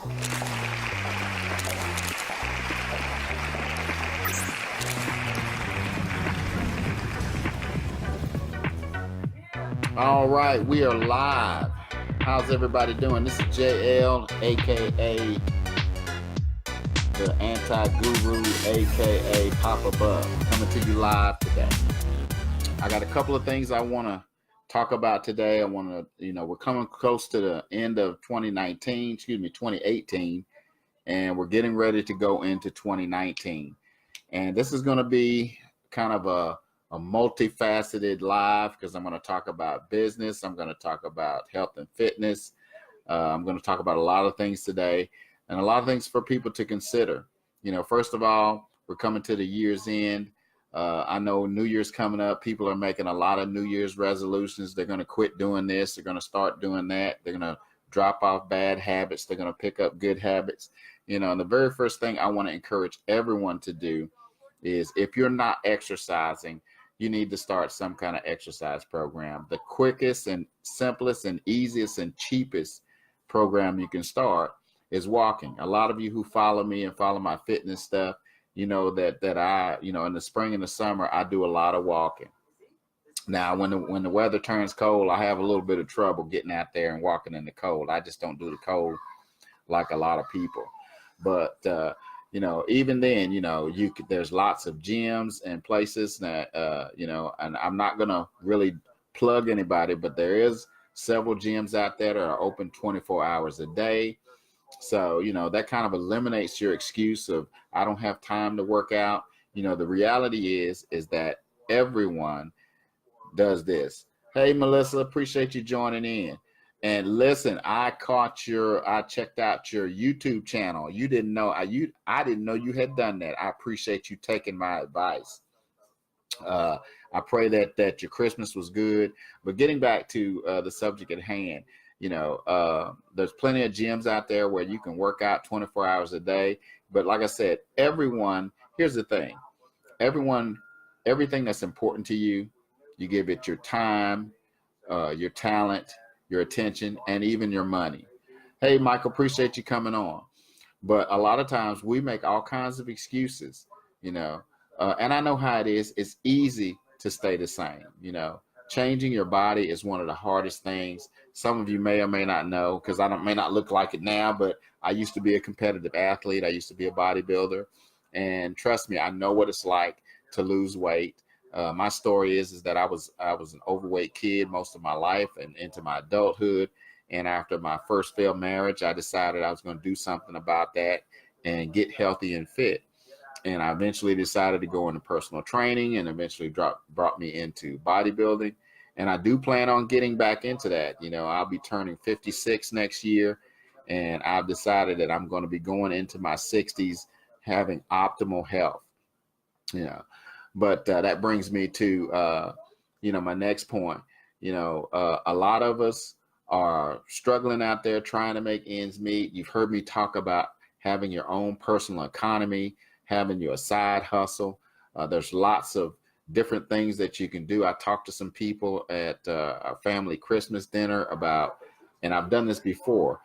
All right, we are live. How's everybody doing? This is JL, aka the anti-guru, aka Papa Bub, coming to you live today. I got a couple of things I want to talk about today. I want to, we're coming close to the end of 2018, and we're getting ready to go into 2019. And this is going to be kind of a multifaceted live because I'm going to talk about business. I'm going to talk about health and fitness. I'm going to talk about a lot of things today and a lot of things for people to consider. First of all, we're coming to the year's end. I know New Year's coming up. People are making a lot of New Year's resolutions. They're going to quit doing this. They're going to start doing that. They're going to drop off bad habits. They're going to pick up good habits. And the very first thing I want to encourage everyone to do is if you're not exercising, you need to start some kind of exercise program. The quickest and simplest and easiest and cheapest program you can start is walking. A lot of you who follow me and follow my fitness stuff, you know that I, in the spring and the summer, I do a lot of walking. Now, when the weather turns cold, I have a little bit of trouble getting out there and walking in the cold. I just don't do the cold like a lot of people. But even then, there's lots of gyms and places that, and I'm not going to really plug anybody, but there is several gyms out there that are open 24 hours a day. So, that kind of eliminates your excuse of, I don't have time to work out. The reality is that everyone does this. Hey, Melissa, appreciate you joining in. And listen, I checked out your YouTube channel. You didn't know, I didn't know you had done that. I appreciate you taking my advice. I pray that your Christmas was good. But getting back to the subject at hand, there's plenty of gyms out there where you can work out 24 hours a day. But like I said, here's the thing, everything that's important to you, you give it your time, your talent, your attention, and even your money. Hey, Michael, appreciate you coming on. But a lot of times we make all kinds of excuses, and I know how it is. It's easy to stay the same. Changing your body is one of the hardest things. Some of you may or may not know, because may not look like it now, but I used to be a competitive athlete. I used to be a bodybuilder. And trust me, I know what it's like to lose weight. My story is that I was an overweight kid most of my life and into my adulthood. And after my first failed marriage, I decided I was going to do something about that and get healthy and fit. And I eventually decided to go into personal training and eventually brought me into bodybuilding. And I do plan on getting back into that. I'll be turning 56 next year. And I've decided that I'm going to be going into my 60s having optimal health. But that brings me to, my next point. A lot of us are struggling out there trying to make ends meet. You've heard me talk about having your own personal economy, having your side hustle. There's lots of different things that you can do. I talked to some people at our family Christmas dinner about, and I've done this before.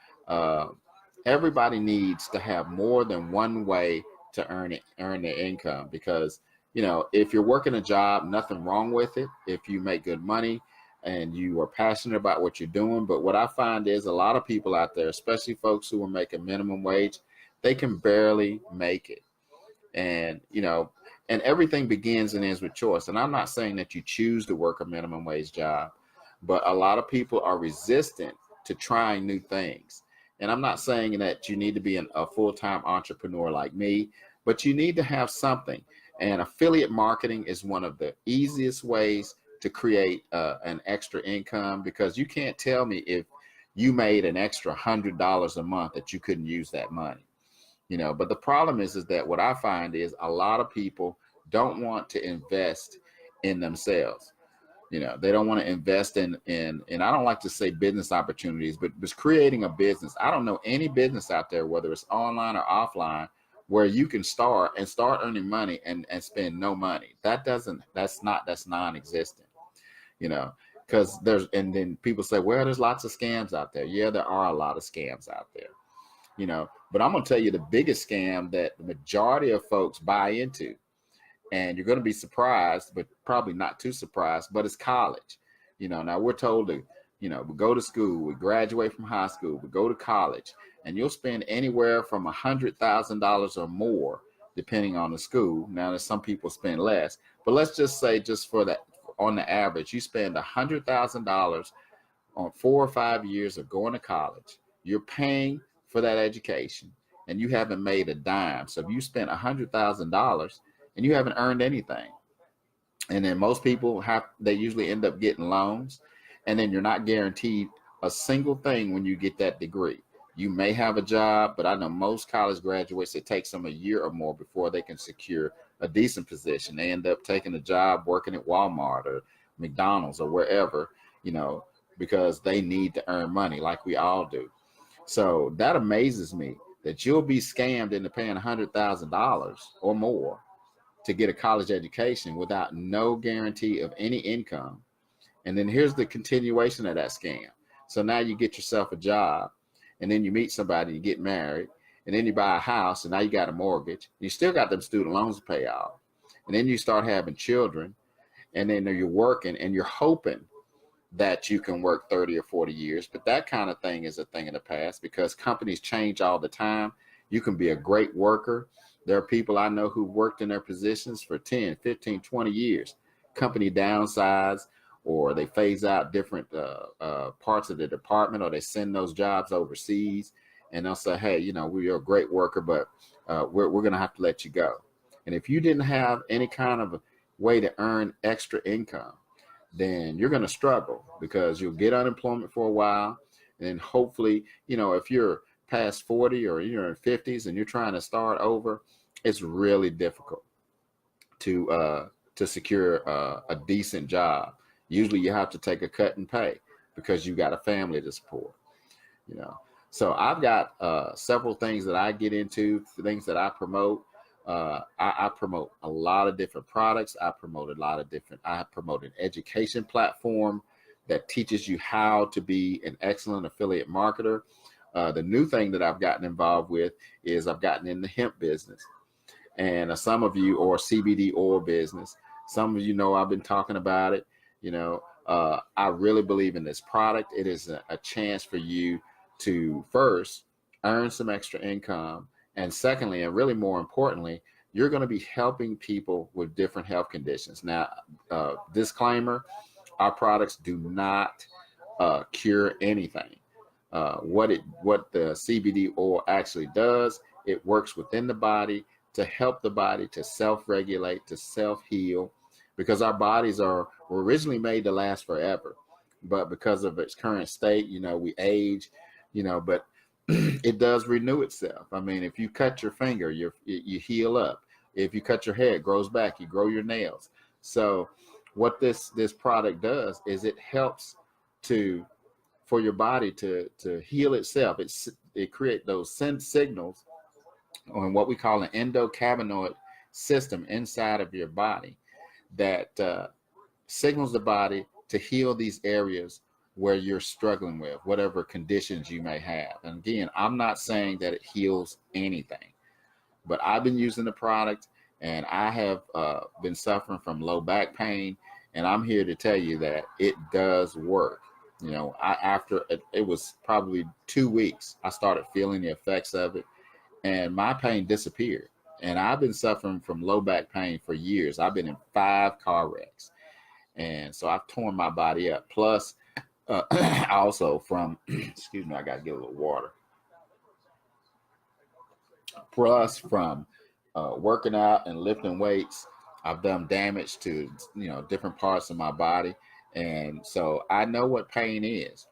Everybody needs to have more than one way to earn their income, because if you're working a job, nothing wrong with it. If you make good money and you are passionate about what you're doing. But what I find is a lot of people out there, especially folks who are making minimum wage, they can barely make it. And, and everything begins and ends with choice. And I'm not saying that you choose to work a minimum wage job, but a lot of people are resistant to trying new things. And I'm not saying that you need to be a full-time entrepreneur like me, but you need to have something. And affiliate marketing is one of the easiest ways to create an extra income, because you can't tell me if you made an extra $100 a month that you couldn't use that money. But the problem is that what I find is a lot of people don't want to invest in themselves. They don't want to invest in, and I don't like to say business opportunities, but creating a business. I don't know any business out there, whether it's online or offline, where you can start earning money and spend no money. That's non-existent, because and then people say, well, there's lots of scams out there. Yeah, there are a lot of scams out there. But I'm going to tell you the biggest scam that the majority of folks buy into, and you're going to be surprised, but probably not too surprised, but it's college. Now we're told to, we go to school, we graduate from high school, we go to college, and you'll spend anywhere from $100,000 or more, depending on the school. Now, there's some people spend less, but let's just say, just for that, on the average, you spend $100,000 on 4 or 5 years of going to college. You're paying for that education, and you haven't made a dime. So if you spent $100,000 and you haven't earned anything, and then most people they usually end up getting loans, and then you're not guaranteed a single thing when you get that degree. You may have a job, but I know most college graduates, it takes them a year or more before they can secure a decent position. They end up taking a job working at Walmart or McDonald's or wherever, because they need to earn money like we all do. So that amazes me that you'll be scammed into paying $100,000 or more to get a college education without no guarantee of any income. And then here's the continuation of that scam. So now you get yourself a job, and then you meet somebody, you get married, and then you buy a house, and now you got a mortgage. You still got them student loans to pay off. And then you start having children, and then you're working, and you're hoping that you can work 30 or 40 years. But that kind of thing is a thing in the past, because companies change all the time. You can be a great worker. There are people I know who worked in their positions for 10, 15, 20 years. Company downsize, or they phase out different parts of the department, or they send those jobs overseas, and they'll say, hey, you're a great worker, but we're going to have to let you go. And if you didn't have any kind of way to earn extra income, then you're going to struggle, because you'll get unemployment for a while. And then hopefully, if you're past 40 or you're in 50s and you're trying to start over, it's really difficult to secure a decent job. Usually you have to take a cut in pay because you got a family to support, So I've got several things that I get into, things that I promote. I promote a lot of different products. I promote an education platform that teaches you how to be an excellent affiliate marketer. The new thing that I've gotten involved with is I've gotten in the hemp business, and some of you, or CBD oil business. Some of you know I've been talking about it. I really believe in this product. It is a chance for you to first earn some extra income. And secondly, and really more importantly, you're going to be helping people with different health conditions. Now, disclaimer, our products do not cure anything. What the CBD oil actually does, it works within the body to help the body to self-regulate, to self-heal, because our bodies were originally made to last forever. But because of its current state, we age, but it does renew itself. I mean, if you cut your finger, you heal up. If you cut your hair, it grows back. You grow your nails. So what this product does is it helps for your body to heal itself. It creates those signals on what we call an endocannabinoid system inside of your body that signals the body to heal these areas where you're struggling with whatever conditions you may have. And again, I'm not saying that it heals anything, but I've been using the product, and I have been suffering from low back pain, and I'm here to tell you that it does work. After it was probably 2 weeks, I started feeling the effects of it, and my pain disappeared. And I've been suffering from low back pain for years. I've been in 5 car wrecks, and so I've torn my body up. Plus, also from, excuse me, I got to get a little water. Plus, from working out and lifting weights, I've done damage to, different parts of my body. And so I know what pain is.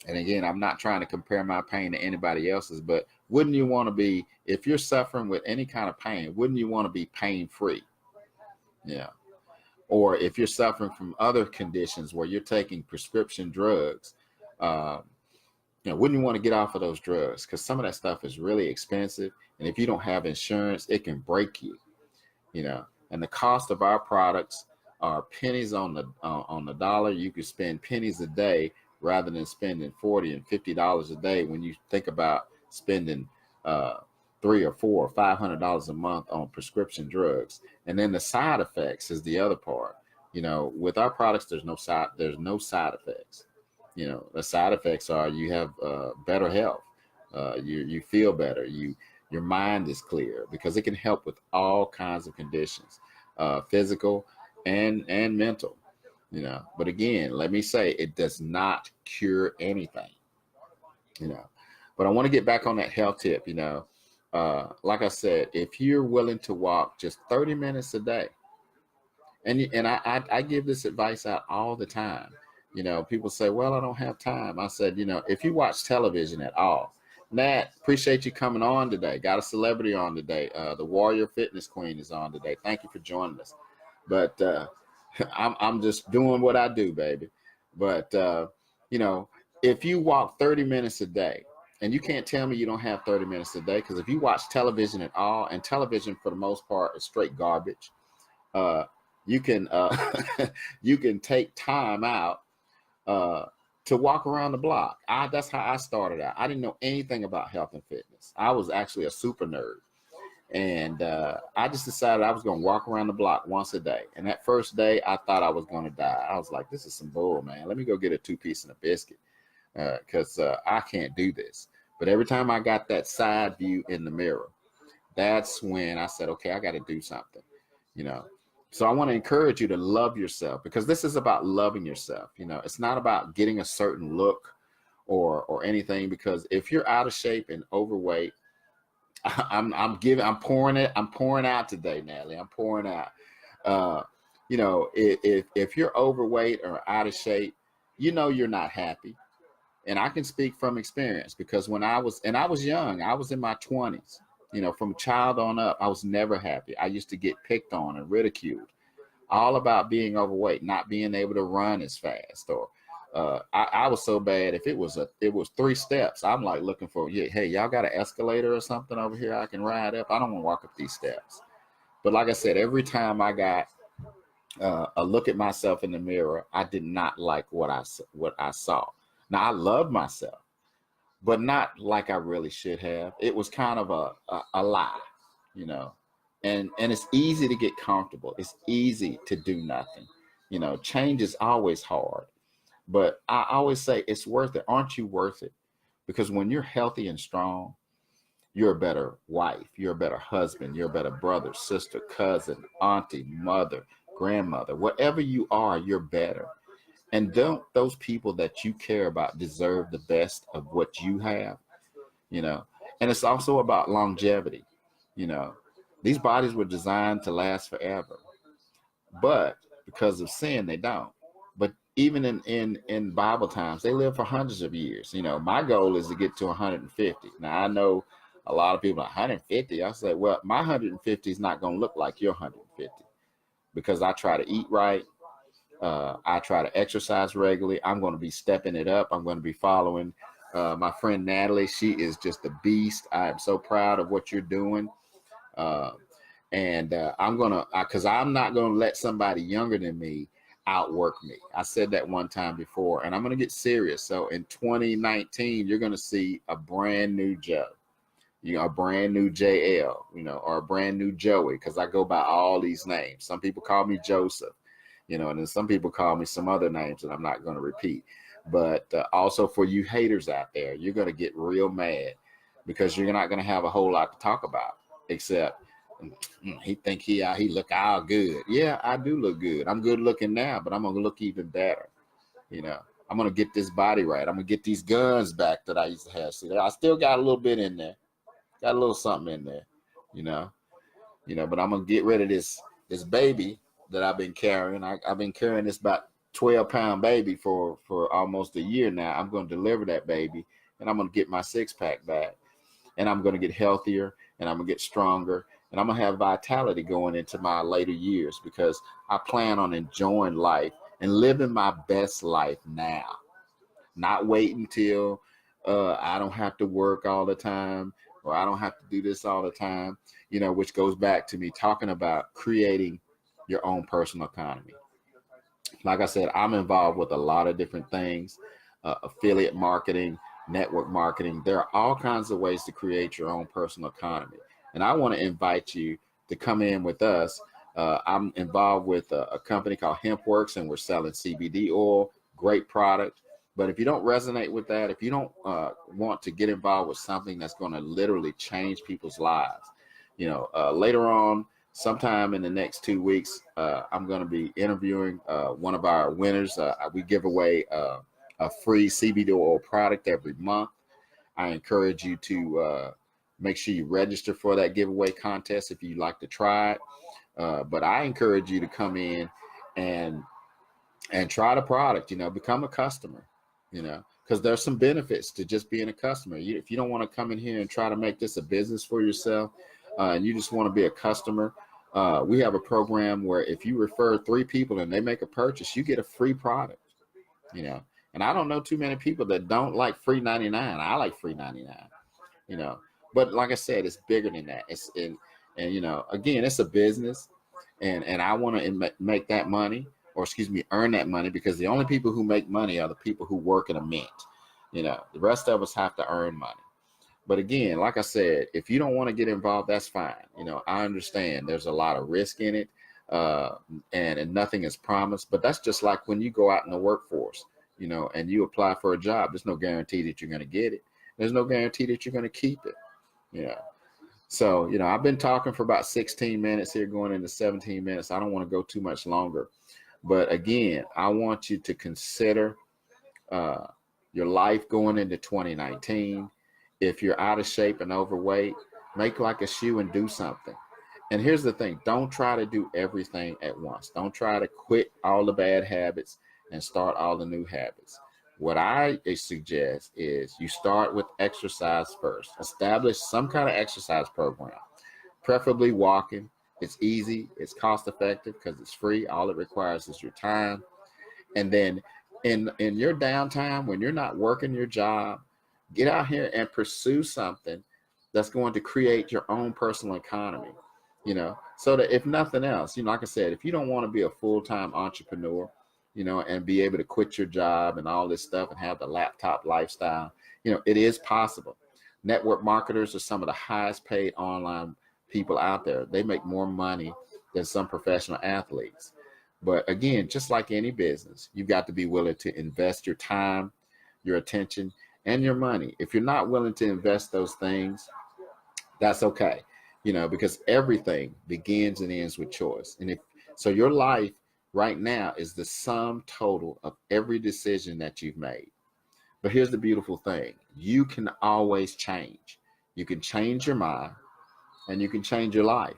And again, I'm not trying to compare my pain to anybody else's, but wouldn't you want to be, if you're suffering with any kind of pain, wouldn't you want to be pain-free? Yeah. Or if you're suffering from other conditions where you're taking prescription drugs, wouldn't you want to get off of those drugs? Because some of that stuff is really expensive. And if you don't have insurance, it can break you, and the cost of our products are pennies on the dollar. You could spend pennies a day rather than spending $40 and $50 a day when you think about spending $300 or $400 or $500 a month on prescription drugs. And then the side effects is the other part. With our products, there's no side effects. The side effects are you have better health, you feel better, your mind is clear, because it can help with all kinds of conditions, physical and mental. But again, let me say, it does not cure anything. But I want to get back on that health tip. Like I said, if you're willing to walk just 30 minutes a day, and I give this advice out all the time. People say, well, I don't have time. I said, if you watch television at all, Nat, appreciate you coming on today. Got a celebrity on today. The Warrior Fitness Queen is on today. Thank you for joining us. But I'm just doing what I do, baby. But, if you walk 30 minutes a day, and you can't tell me you don't have 30 minutes a day, because if you watch television at all, and television for the most part is straight garbage, you can you can take time out to walk around the block. That's how I started out. I didn't know anything about health and fitness. I was actually a super nerd. And I just decided I was going to walk around the block once a day. And that first day, I thought I was going to die. I was like, this is some bull, man. Let me go get a 2-piece and a biscuit, because I can't do this. But every time I got that side view in the mirror, that's when I said, okay, I got to do something, So I want to encourage you to love yourself, because this is about loving yourself. It's not about getting a certain look or anything, because if you're out of shape and overweight, I'm pouring out today, Natalie. I'm pouring out. If you're overweight or out of shape, you're not happy. And I can speak from experience, because when I was young, I was in my 20s. From child on up, I was never happy. I used to get picked on and ridiculed, all about being overweight, not being able to run as fast, or I was so bad. If it was 3 steps, I'm like looking for, hey, y'all got an escalator or something over here I can ride up? I don't want to walk up these steps. But like I said, every time I got a look at myself in the mirror, I did not like what I saw. Now, I loved myself, but not like I really should have. It was kind of a lie, and it's easy to get comfortable. It's easy to do nothing. Change is always hard, but I always say it's worth it. Aren't you worth it? Because when you're healthy and strong, you're a better wife, you're a better husband, you're a better brother, sister, cousin, auntie, mother, grandmother, whatever you are, you're better. And don't those people that you care about deserve the best of what you have? And it's also about longevity. These bodies were designed to last forever, but because of sin, they don't. But even in Bible times, they live for hundreds of years. My goal is to get to 150. Now, I know a lot of people, 150. I say, well, my 150 is not going to look like your 150, because I try to eat right. I try to exercise regularly. I'm going to be stepping it up. I'm going to be following my friend Natalie. She is just a beast. I am so proud of what you're doing. I'm going to, because I'm not going to let somebody younger than me outwork me. I said that one time before, and I'm going to get serious. So in 2019, you're going to see a brand new Joe, a brand new JL, or a brand new Joey, because I go by all these names. Some people call me Joseph. And then some people call me some other names that I'm not going to repeat. But also for you haters out there, you're going to get real mad, because you're not going to have a whole lot to talk about, except he think he look all good. Yeah, I do look good. I'm good looking now, but I'm going to look even better. I'm going to get this body right. I'm going to get these guns back that I used to have. See, I still got a little bit in there. Got a little something in there, but I'm going to get rid of this baby that I've been carrying. I've been carrying this about 12-pound baby for almost a year now. I'm going to deliver that baby, and I'm going to get my 6-pack back, and I'm going to get healthier, and I'm going to get stronger, and I'm going to have vitality going into my later years, because I plan on enjoying life and living my best life now, not waiting till I don't have to work all the time, or I don't have to do this all the time, which goes back to me talking about creating your own personal economy. Like I said, I'm involved with a lot of different things, affiliate marketing, network marketing. There are all kinds of ways to create your own personal economy. And I want to invite you to come in with us. I'm involved with a company called HempWorks, and we're selling CBD oil, great product. But if you don't resonate with that, if you don't want to get involved with something that's going to literally change people's lives, later on, sometime in the next 2 weeks, I'm going to be interviewing one of our winners. We give away a free CBD oil product every month. I encourage you to make sure you register for that giveaway contest if you'd like to try it. But I encourage you to come in and try the product, become a customer, because there's some benefits to just being a customer. If you don't want to come in here and try to make this a business for yourself, and you just want to be a customer, we have a program where if you refer 3 people and they make a purchase, you get a free product, And I don't know too many people that don't like free 99. I like free 99, But like I said, it's bigger than that. Again, it's a business, and I want to make that money, or excuse me, earn that money, because the only people who make money are the people who work in a mint. The rest of us have to earn money. But again, like I said, if you don't want to get involved, that's fine. I understand there's a lot of risk in it, and nothing is promised. But that's just like when you go out in the workforce, and you apply for a job. There's no guarantee that you're going to get it. There's no guarantee that you're going to keep it. So, I've been talking for about 16 minutes here, going into 17 minutes. I don't want to go too much longer. But again, I want you to consider your life going into 2019. If you're out of shape and overweight, make like a shoe and do something. And here's the thing, don't try to do everything at once. Don't try to quit all the bad habits and start all the new habits. What I suggest is you start with exercise first. Establish some kind of exercise program, preferably walking. It's easy, it's cost effective because it's free. All it requires is your time. And then in your downtime, when you're not working your job, get out here and pursue something that's going to create your own personal economy, so that if nothing else, like I said, if you don't want to be a full-time entrepreneur, and be able to quit your job and all this stuff and have the laptop lifestyle, it is possible. Network marketers are some of the highest paid online people out there. They make more money than some professional athletes. But again, just like any business, you've got to be willing to invest your time, your attention, and your money. If you're not willing to invest those things, that's okay, because everything begins and ends with choice. And so your life right now is the sum total of every decision that you've made. But here's the beautiful thing. You can always change. You can change your mind, and you can change your life.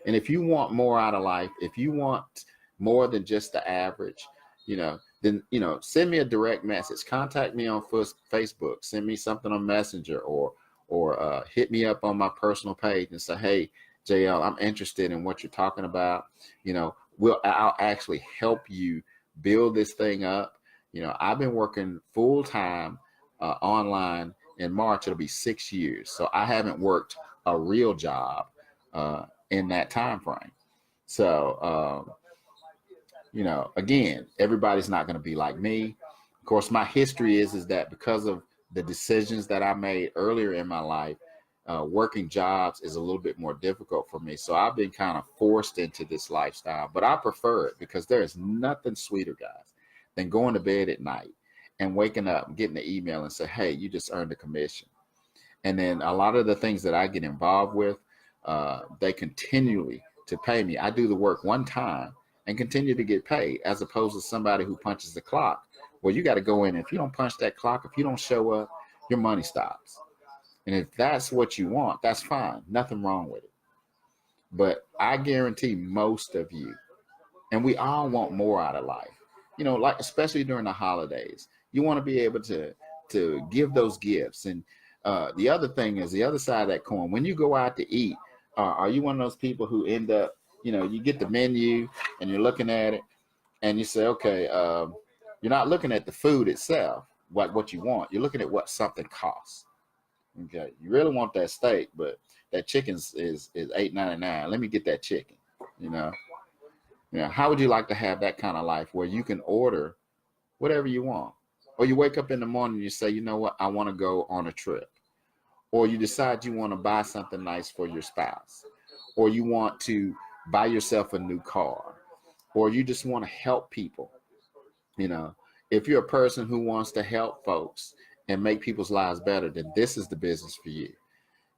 And if you want more out of life, if you want more than just the average, then, send me a direct message. Contact me on Facebook. Send me something on Messenger, or hit me up on my personal page and say, hey, JL, I'm interested in what you're talking about. I'll actually help you build this thing up. I've been working full time online. In March, it'll be 6 years. So I haven't worked a real job in that time frame. So, again, everybody's not going to be like me. Of course, my history is that because of the decisions that I made earlier in my life, working jobs is a little bit more difficult for me. So I've been kind of forced into this lifestyle, but I prefer it because there is nothing sweeter, guys, than going to bed at night and waking up and getting the email and say, hey, you just earned a commission. And then a lot of the things that I get involved with, they continually to pay me. I do the work one time and continue to get paid, as opposed to somebody who punches the clock. Well, you got to go in. If you don't punch that clock, if you don't show up, your money stops. And if that's what you want, that's fine. Nothing wrong with it. But I guarantee most of you, and we all want more out of life, like especially during the holidays, you want to be able to give those gifts. And the other thing is the other side of that coin. When you go out to eat, are you one of those people who end up, you get the menu and you're looking at it and you say, okay, you're not looking at the food itself, what you want. You're looking at what something costs. Okay, you really want that steak, but that chicken is $8.99. Let me get that chicken. How would you like to have that kind of life where you can order whatever you want? Or you wake up in the morning and you say, you know what, I want to go on a trip. Or you decide you want to buy something nice for your spouse. Or you want to buy yourself a new car. Or you just want to help people. You know, if you're a person who wants to help folks and make people's lives better, then this is the business for you.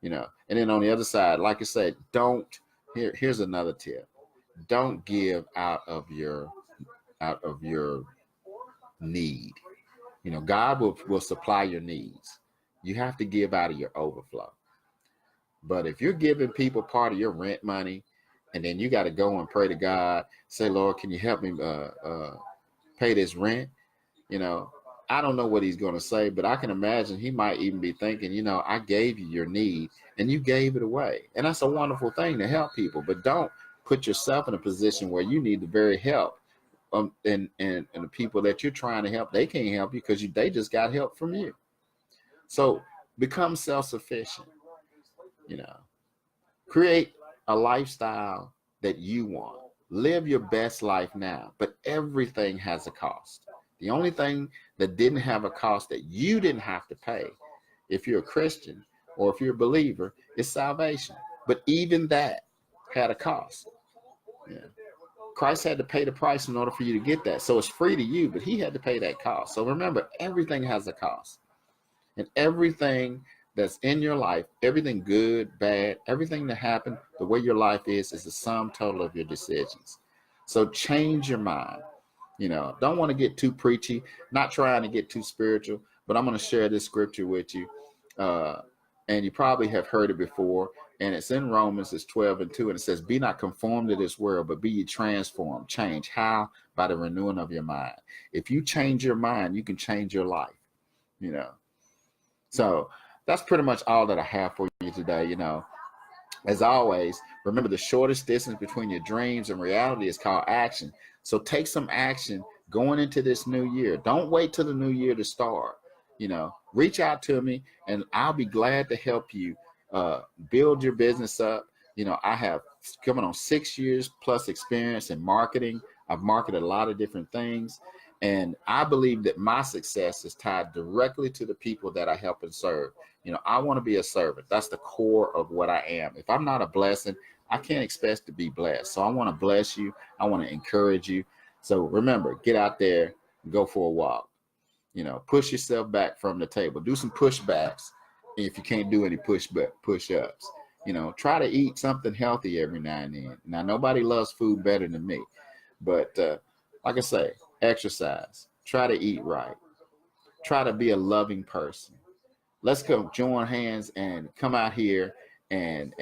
You know, and then on the other side, like I said, here's another tip. Don't give out of your need. You know, God will supply your needs. You have to give out of your overflow. But if you're giving people part of your rent money, and then you got to go and pray to God, say, Lord, can you help me pay this rent? You know, I don't know what he's going to say, but I can imagine he might even be thinking, you know, I gave you your need and you gave it away. And that's a wonderful thing to help people. But don't put yourself in a position where you need the very help. And the people that you're trying to help, they can't help you because they just got help from you. So become self-sufficient, you know, create a lifestyle that you want. Live your best life now, but everything has a cost. The only thing that didn't have a cost that you didn't have to pay, if you're a Christian or if you're a believer, is salvation. But even that had a cost. Yeah. Christ had to pay the price in order for you to get that. So it's free to you, but he had to pay that cost. So remember, everything has a cost. And everything that's in your life, everything good, bad, everything that happened, the way your life is the sum total of your decisions. So change your mind. You know, don't want to get too preachy, not trying to get too spiritual, but I'm going to share this scripture with you. And you probably have heard it before. And it's in Romans, it's 12:2. And it says, be not conformed to this world, but be ye transformed. Change. How? By the renewing of your mind. If you change your mind, you can change your life, you know. So that's pretty much all that I have for you today. You know, as always, remember the shortest distance between your dreams and reality is called action. So take some action going into this new year. Don't wait till the new year to start. You know, reach out to me and I'll be glad to help you build your business up. You know, I have coming on 6 years plus experience in marketing. I've marketed a lot of different things. And I believe that my success is tied directly to the people that I help and serve. You know, I want to be a servant. That's the core of what I am. If I'm not a blessing, I can't expect to be blessed. So I want to bless you. I want to encourage you. So remember, get out there, go for a walk. You know, push yourself back from the table. Do some pushbacks if you can't do any push-ups. You know, try to eat something healthy every now and then. Now, nobody loves food better than me. But like I say, exercise. Try to eat right. Try to be a loving person. Let's go join hands and come out here and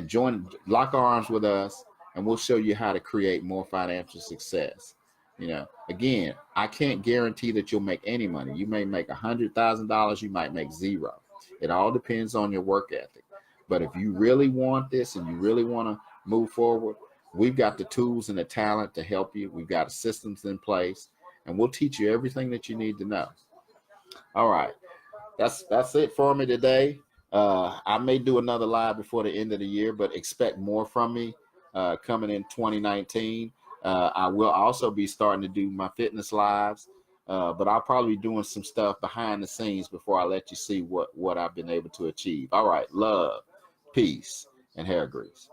join, lock arms with us, and we'll show you how to create more financial success. You know, again, I can't guarantee that you'll make any money. You may make $100,000, you might make zero. It all depends on your work ethic. But if you really want this and you really want to move forward, we've got the tools and the talent to help you. We've got systems in place, and we'll teach you everything that you need to know. All right. That's it for me today. I may do another live before the end of the year, but expect more from me coming in 2019. I will also be starting to do my fitness lives, but I'll probably be doing some stuff behind the scenes before I let you see what I've been able to achieve. All right. Love, peace, and hair grease.